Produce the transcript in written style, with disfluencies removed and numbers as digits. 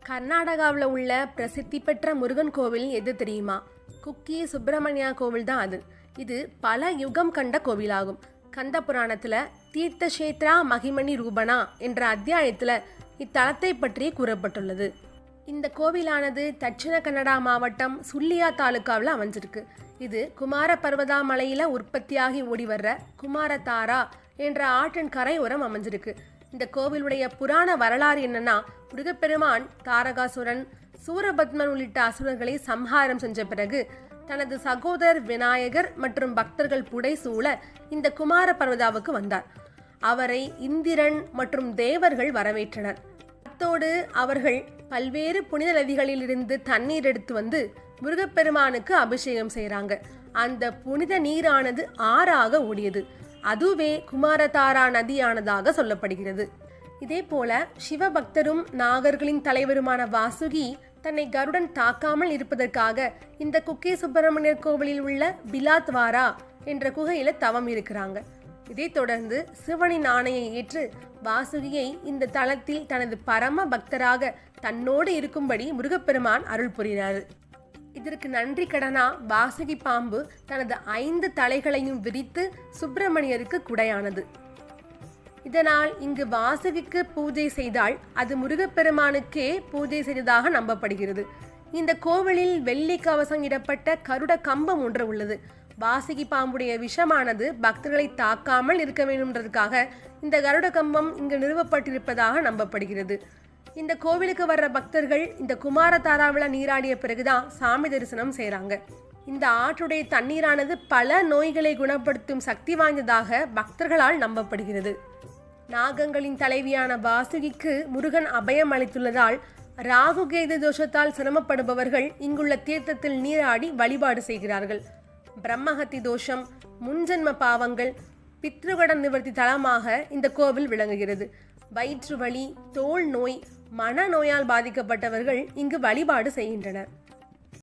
கர்நாடகாவில் உள்ள பிரசித்தி பெற்ற முருகன் கோவில் எது தெரியுமா? குக்கி சுப்பிரமணியா கோவில் தான் அது. இது பல யுகம் கண்ட கோவிலாகும். கந்த புராணத்தில் தீர்த்தஷேத்ரா மகிமணி ரூபணா என்ற அத்தியாயத்தில் இத்தலத்தை பற்றி கூறப்பட்டுள்ளது. இந்த கோவிலானது தட்சிண கன்னடா மாவட்டம் சுள்ளியா தாலுக்காவில் அமைஞ்சிருக்கு. இது குமார பர்வதா மலையில் உற்பத்தியாகி ஓடி வர்ற குமாரதாரா என்ற ஆற்றின் கரையோரம் அமைஞ்சிருக்கு. இந்த கோவிலுடைய புராண வரலாறு என்னன்னா, முருகப்பெருமான் தாரகாசுரன், சூரபத்மன் உள்ளிட்ட அசுரர்களை சம்ஹாரம் செஞ்ச பிறகு தனது சகோதரர் விநாயகர் மற்றும் பக்தர்கள் புடைசூழ இந்த குமார பர்வதாவுக்கு வந்தார். அவரை இந்திரன் மற்றும் தேவர்கள் வரவேற்றனர். அத்தோடு அவர்கள் பல்வேறு புனித நதிகளிலிருந்து தண்ணீர் எடுத்து வந்து முருகப்பெருமானுக்கு அபிஷேகம் செய்கிறாங்க. அந்த புனித நீரானது ஆறாக ஓடியது. அதுவே குமாரதாரா நதியானதாக சொல்லப்படுகிறது. இதே போல சிவபக்தரும் நாகர்களின் தலைவருமான வாசுகி தன்னை கருடன் தாக்காமல் இருப்பதற்காக இந்த குக்கே சுப்பிரமணியர் கோவிலில் உள்ள பிலாத்வாரா என்ற குகையில தவம் இருக்கிறாங்க. இதைத் தொடர்ந்து சிவனின் ஆணையை ஏற்று வாசுகியை இந்த தலத்தில் தனது பரம பக்தராக தன்னோடு இருக்கும்படி முருகப்பெருமான் அருள் புரிகிறார். இதற்கு நன்றி கடனா வாசுகி பாம்பு தனது 5 தலைகளையும் விரித்து சுப்பிரமணியருக்கு குடையானது. இதனால் இங்கு வாசுகிக்கு பூஜை செய்தால் அது முருகப்பெருமானுக்கே பூஜை செய்ததாக நம்பப்படுகிறது. இந்த கோவிலில் வெள்ளி கவசம் இடப்பட்ட கருட கம்பம் ஒன்று உள்ளது. வாசுகி பாம்புடைய விஷமானது பக்தர்களை தாக்காமல் இருக்க வேண்டும்ன்றதுக்காக இந்த கருட கம்பம் இங்கு நிறுவப்பட்டிருப்பதாக நம்பப்படுகிறது. இந்த கோவிலுக்கு வர்ற பக்தர்கள் இந்த குமாரதாராவில் நீராடிய பிறகுதான் சாமி தரிசனம் செய்கிறாங்க. இந்த ஆற்றுடைய தண்ணீரானது பல நோய்களை குணப்படுத்தும் சக்தி வாய்ந்ததாக பக்தர்களால் நம்பப்படுகிறது. நாகங்களின் தலைவியான வாசுகிக்கு முருகன் அபயம் அளித்துள்ளதால் ராகுகேது தோஷத்தால் சிரமப்படுபவர்கள் இங்குள்ள தீர்த்தத்தில் நீராடி வழிபாடு செய்கிறார்கள். பிரம்மஹத்தி தோஷம், முன்ஜென்ம பாவங்கள், பித்ருகடன் நிவர்த்தி தலமாக இந்த கோவில் விளங்குகிறது. வயிற்று வலி, தோல் நோய், மனநோயால் பாதிக்கப்பட்டவர்கள் இங்கு வழிபாடு செய்கின்றனர்.